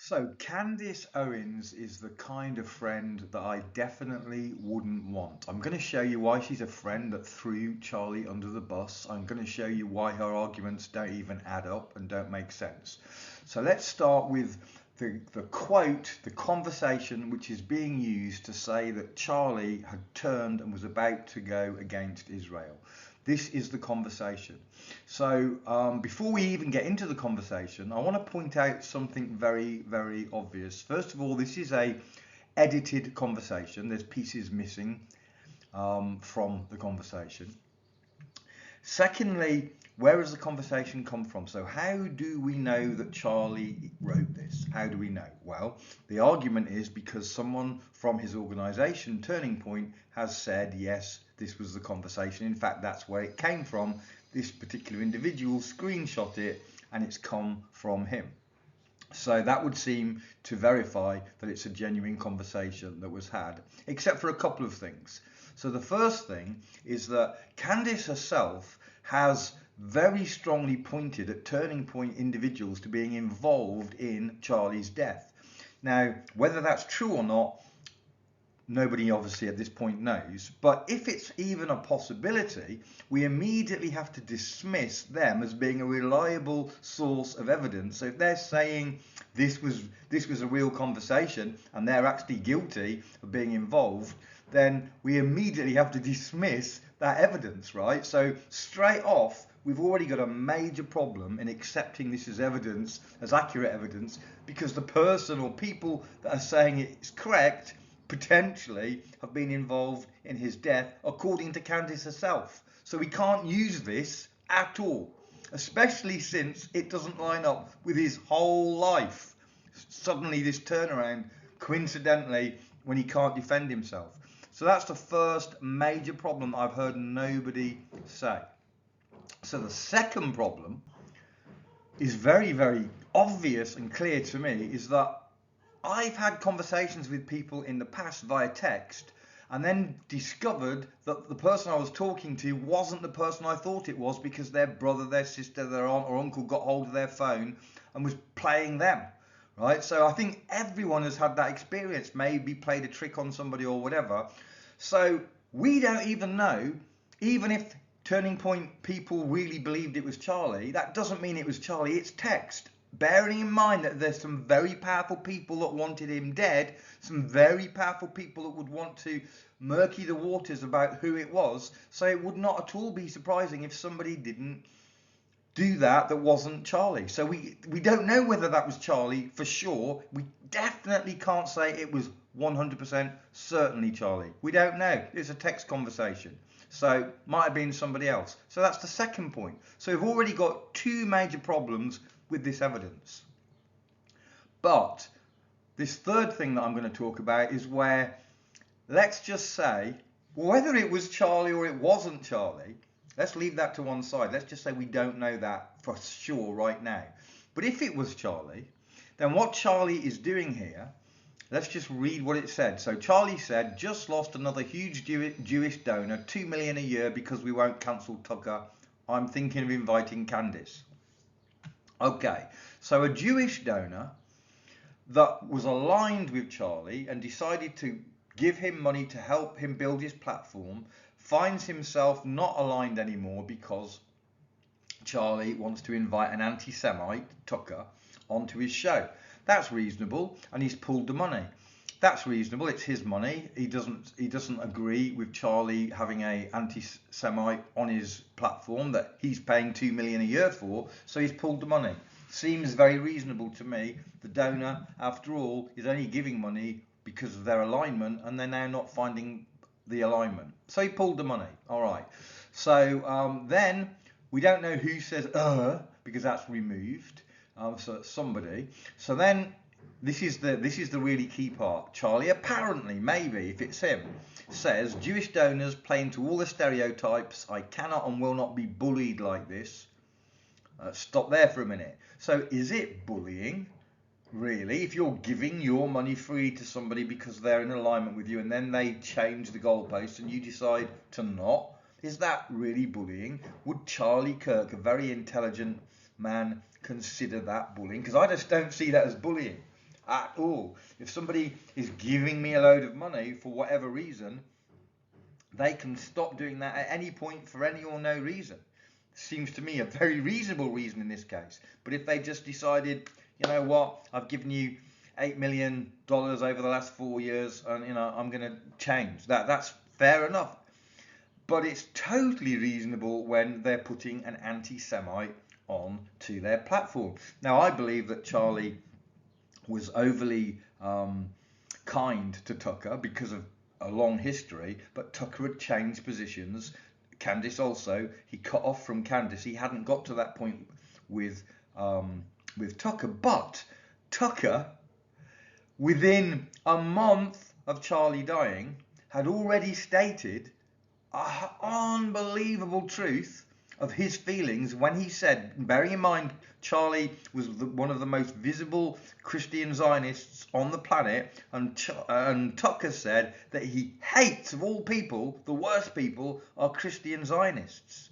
So Candace Owens is the kind of friend that I definitely wouldn't want. I'm going to show you why she's a friend that threw Charlie under the bus. I'm going to show you why her arguments don't even add up and don't make sense. So let's start with the quote, the conversation which is being used to say that Charlie had turned and was about to go against Israel. This is the conversation. So before we even get into the conversation, I want to point out something very, very obvious. First of all, this is a edited conversation. There's pieces missing from the conversation. Secondly, where has the conversation come from? So how do we know that Charlie wrote this? How do we know? Well, the argument is because someone from his organisation, Turning Point, has said, yes, this was the conversation. In fact, that's where it came from. This particular individual screenshot it and it's come from him. So that would seem to verify that it's a genuine conversation that was had, except for a couple of things. So the first thing is that Candace herself has very strongly pointed at Turning Point individuals to being involved in Charlie's death. Now, whether that's true or not, nobody obviously at this point knows, but if it's even a possibility, we immediately have to dismiss them as being a reliable source of evidence. So if they're saying this was a real conversation and they're actually guilty of being involved, then we immediately have to dismiss that evidence, right? So straight off, we've already got a major problem in accepting this as evidence, as accurate evidence, because the person or people that are saying it's correct potentially have been involved in his death, according to Candace herself. So we can't use this at all, especially since it doesn't line up with his whole life. Suddenly this turnaround, coincidentally, when he can't defend himself. So that's the first major problem I've heard nobody say. So the second problem is very, very obvious and clear to me, is that I've had conversations with people in the past via text and then discovered that the person I was talking to wasn't the person I thought it was because their brother, their sister, their aunt or uncle got hold of their phone and was playing them, right? So I think everyone has had that experience, maybe played a trick on somebody or whatever. So we don't even know, even if Turning Point people really believed it was Charlie, that doesn't mean it was Charlie, it's text. Bearing in mind that there's some very powerful people that wanted him dead, some very powerful people that would want to murky the waters about who it was. So it would not at all be surprising if somebody didn't do that wasn't Charlie. So we don't know whether that was Charlie for sure. We definitely can't say it was 100% certainly Charlie. We don't know. It's a text conversation. So might have been somebody else. So that's the second point. So we've already got two major problems with this evidence. But this third thing that I'm going to talk about is where, let's just say, whether it was Charlie or it wasn't Charlie, let's leave that to one side. Let's just say we don't know that for sure right now. But if it was Charlie, then what Charlie is doing here, let's just read what it said. So Charlie said, just lost another huge Jewish donor, 2 million a year because we won't cancel Tucker. I'm thinking of inviting Candace. Okay, so a Jewish donor that was aligned with Charlie and decided to give him money to help him build his platform finds himself not aligned anymore because Charlie wants to invite an anti-Semite, Tucker, onto his show. That's reasonable, and he's pulled the money. That's reasonable, it's his money. He doesn't agree with Charlie having a anti-Semite on his platform that he's paying 2 million a year for, so he's pulled the money. Seems very reasonable to me. The donor, after all, is only giving money because of their alignment, and they're now not finding the alignment. So he pulled the money. All right. So then we don't know who says because that's removed. So it's somebody. So then this is the really key part. Charlie apparently, maybe if it's him, says Jewish donors play into all the stereotypes. I cannot and will not be bullied like this. Stop there for a minute. So is it bullying? Really, if you're giving your money free to somebody because they're in alignment with you and then they change the goalpost and you decide to not, is that really bullying? Would Charlie Kirk, a very intelligent man, consider that bullying? Because I just don't see that as bullying. at all. If somebody is giving me a load of money for whatever reason, they can stop doing that at any point for any or no reason. Seems to me a very reasonable reason in this case. But if they just decided, you know what, I've given you $8 million over the last 4 years, and I'm going to change that's fair enough. But it's totally reasonable when they're putting an anti-Semite on to their platform. Now, I believe that Charlie was overly kind to Tucker because of a long history, but Tucker had changed positions. Candace also, he cut off from Candace. He hadn't got to that point with Tucker, but Tucker, within a month of Charlie dying, had already stated an unbelievable truth of his feelings when he said, bearing in mind Charlie was one of the most visible Christian Zionists on the planet, and Tucker said that he hates, of all people, the worst people are Christian Zionists.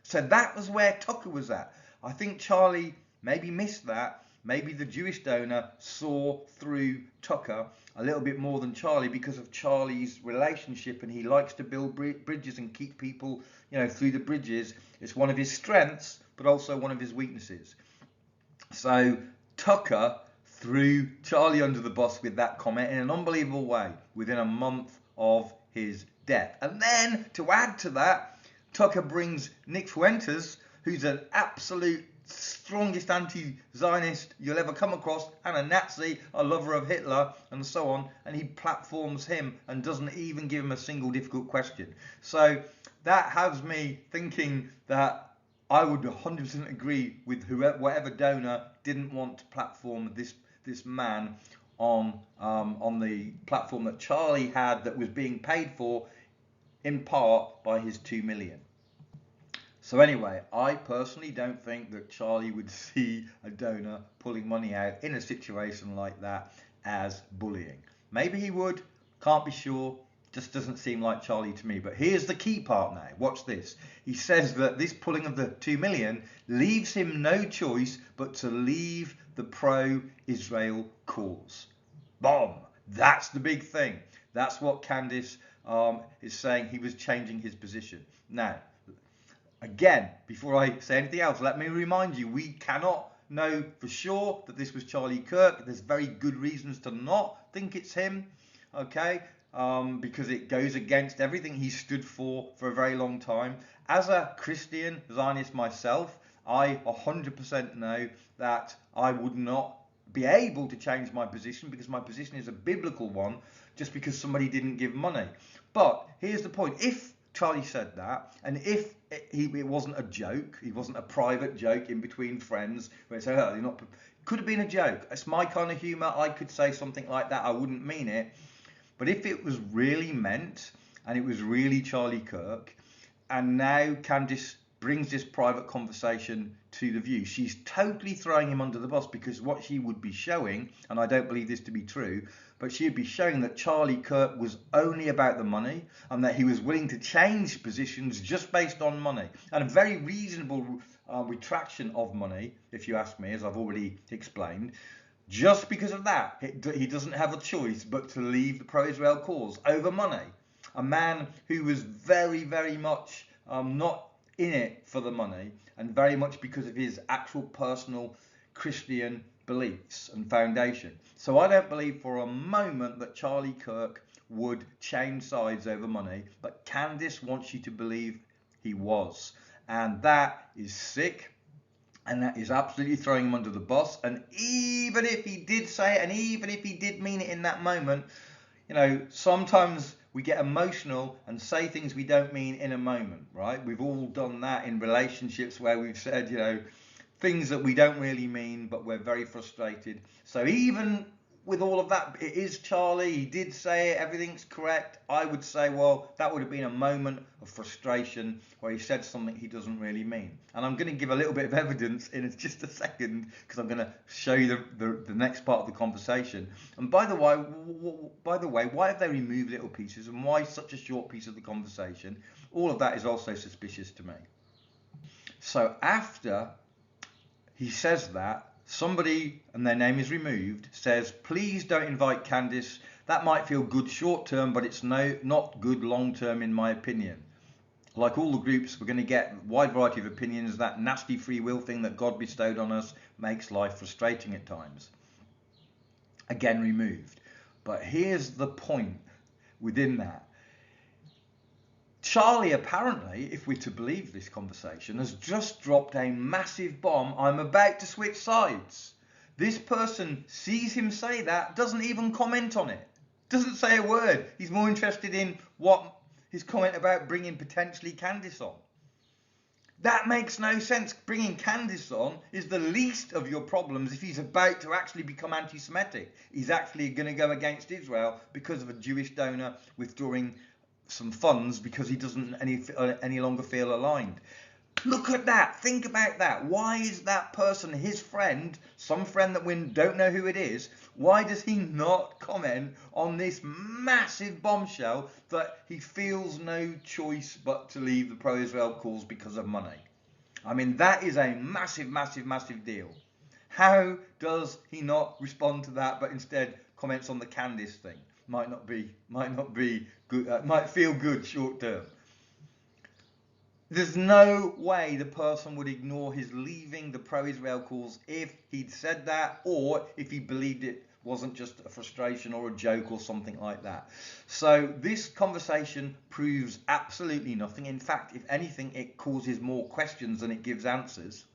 So that was where Tucker was at. I think Charlie maybe missed that. Maybe the Jewish donor saw through Tucker a little bit more than Charlie because of Charlie's relationship, and he likes to build bridges and keep people, through the bridges. It's one of his strengths, but also one of his weaknesses. So Tucker threw Charlie under the bus with that comment in an unbelievable way within a month of his death. And then to add to that, Tucker brings Nick Fuentes, who's an absolute strongest anti-Zionist you'll ever come across, and a Nazi, a lover of Hitler, and so on, and he platforms him and doesn't even give him a single difficult question. So that has me thinking that I would 100% agree with whatever donor didn't want to platform this man on the platform that Charlie had, that was being paid for in part by his 2 million. So anyway, I personally don't think that Charlie would see a donor pulling money out in a situation like that as bullying. Maybe he would, can't be sure, just doesn't seem like Charlie to me. But here's the key part now, watch this. He says that this pulling of the 2 million leaves him no choice but to leave the pro-Israel cause. Bomb! That's the big thing. That's what Candace is saying. He was changing his position. Now, again, before I say anything else, let me remind you, we cannot know for sure that this was Charlie Kirk. There's very good reasons to not think it's him, okay? Because it goes against everything he stood for a very long time. As a Christian Zionist myself, I 100% know that I would not be able to change my position, because my position is a biblical one, just because somebody didn't give money. But here's the point. If Charlie said that, and if it wasn't a joke, it wasn't a private joke in between friends where it's, oh, you're not, could have been a joke. It's my kind of humour. I could say something like that. I wouldn't mean it. But if it was really meant, and it was really Charlie Kirk, and now Candace brings this private conversation to the view, she's totally throwing him under the bus, because what she would be showing, and I don't believe this to be true, but she would be showing that Charlie Kirk was only about the money, and that he was willing to change positions just based on money. And a very reasonable retraction of money, if you ask me, as I've already explained. Just because of that, he doesn't have a choice but to leave the pro-Israel cause over money. A man who was very, very much not in it for the money, and very much because of his actual personal Christian beliefs and foundation. So I don't believe for a moment that Charlie Kirk would change sides over money, but Candace wants you to believe he was. And that is sick. And that is absolutely throwing him under the bus. And even if he did say it, and even if he did mean it in that moment, sometimes we get emotional and say things we don't mean in a moment, right? We've all done that in relationships where we've said, things that we don't really mean, but we're very frustrated. So even with all of that, it is Charlie, he did say it, everything's correct. I would say, well, that would have been a moment of frustration where he said something he doesn't really mean. And I'm going to give a little bit of evidence in just a second, because I'm going to show you the next part of the conversation. And by the way, why have they removed little pieces, and why such a short piece of the conversation? All of that is also suspicious to me. So after he says that, somebody, and their name is removed, says, please don't invite Candace. That might feel good short term, but it's not good long term in my opinion. Like all the groups, we're going to get a wide variety of opinions. That nasty free will thing that God bestowed on us makes life frustrating at times. Again, removed. But here's the point within that. Charlie, apparently, if we're to believe this conversation, has just dropped a massive bomb. I'm about to switch sides. This person sees him say that, doesn't even comment on it, doesn't say a word. He's more interested in what his comment about bringing potentially Candace on. That makes no sense. Bringing Candace on is the least of your problems if he's about to actually become anti-Semitic. He's actually going to go against Israel because of a Jewish donor withdrawing some funds because he doesn't any longer feel aligned. Look at that. Think about that. Why is that person, his friend, some friend that we don't know who it is, why does he not comment on this massive bombshell that he feels no choice but to leave the pro-Israel cause because of money? I mean, that is a massive, massive, massive deal. How does he not respond to that, but instead comments on the Candace thing? Might not be good. Might feel good short term. There's no way the person would ignore his leaving the pro-Israel cause if he'd said that, or if he believed it wasn't just a frustration or a joke or something like that. So this conversation proves absolutely nothing. In fact, if anything, it causes more questions than it gives answers.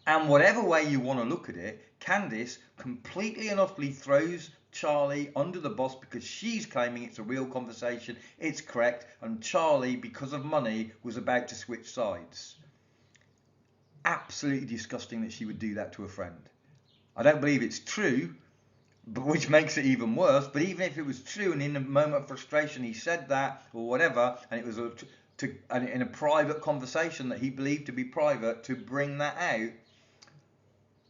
And whatever way you want to look at it, Candace completely and utterly throws Charlie under the bus because she's claiming it's a real conversation, it's correct, and Charlie, because of money, was about to switch sides. Absolutely disgusting that she would do that to a friend. I don't believe it's true, but which makes it even worse. But even if it was true, and in a moment of frustration he said that or whatever, and it was in a private conversation that he believed to be private, to bring that out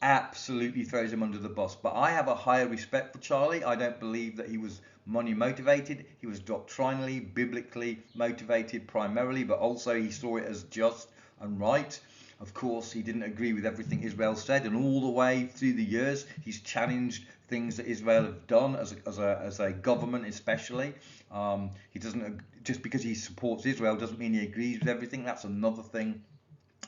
absolutely throws him under the bus. But I have a higher respect for Charlie. I don't believe that he was money motivated. He was doctrinally, biblically motivated primarily, but also he saw it as just and right. Of course, he didn't agree with everything Israel said, and all the way through the years, he's challenged things that Israel have done as a government, especially. He doesn't, just because he supports Israel doesn't mean he agrees with everything. That's another thing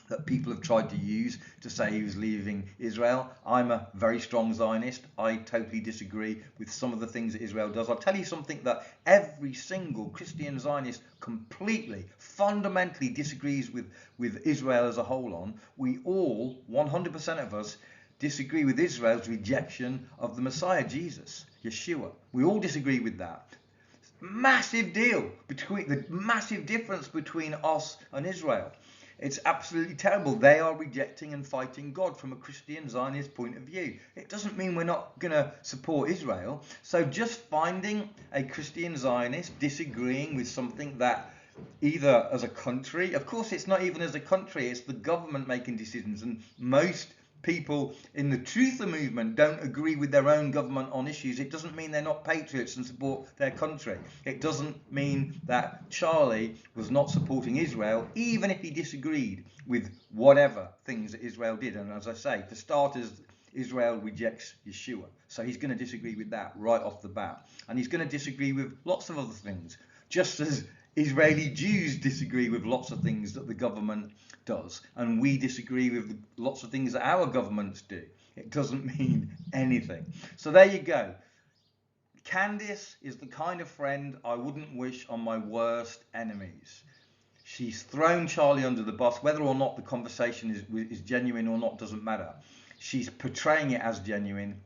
that people have tried to use to say he was leaving Israel. I'm a very strong Zionist. I totally disagree with some of the things that Israel does. I'll tell you something that every single Christian Zionist completely, fundamentally disagrees with Israel as a whole on. We all, 100% of us, disagree with Israel's rejection of the Messiah, Jesus, Yeshua. We all disagree with that. Massive deal between the massive difference between us and Israel. It's absolutely terrible. They are rejecting and fighting God from a Christian Zionist point of view. It doesn't mean we're not going to support Israel. So just finding a Christian Zionist disagreeing with something that either as a country, of course it's not even as a country, it's the government making decisions, and most people in the truther movement don't agree with their own government on issues. It doesn't mean they're not patriots and support their country. It doesn't mean that Charlie was not supporting Israel, even if he disagreed with whatever things that Israel did. And as I say, for starters, Israel rejects Yeshua. So he's going to disagree with that right off the bat. And he's going to disagree with lots of other things, just as Israeli Jews disagree with lots of things that the government does, and we disagree with lots of things that our governments do. It doesn't mean anything. So there you go. Candace is the kind of friend I wouldn't wish on my worst enemies. She's thrown Charlie under the bus. Whether or not the conversation is genuine or not doesn't matter. She's portraying it as genuine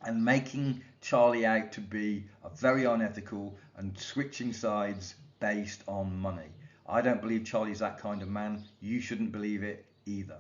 and making Charlie out to be a very unethical and switching sides based on money. I don't believe Charlie's that kind of man. You shouldn't believe it either.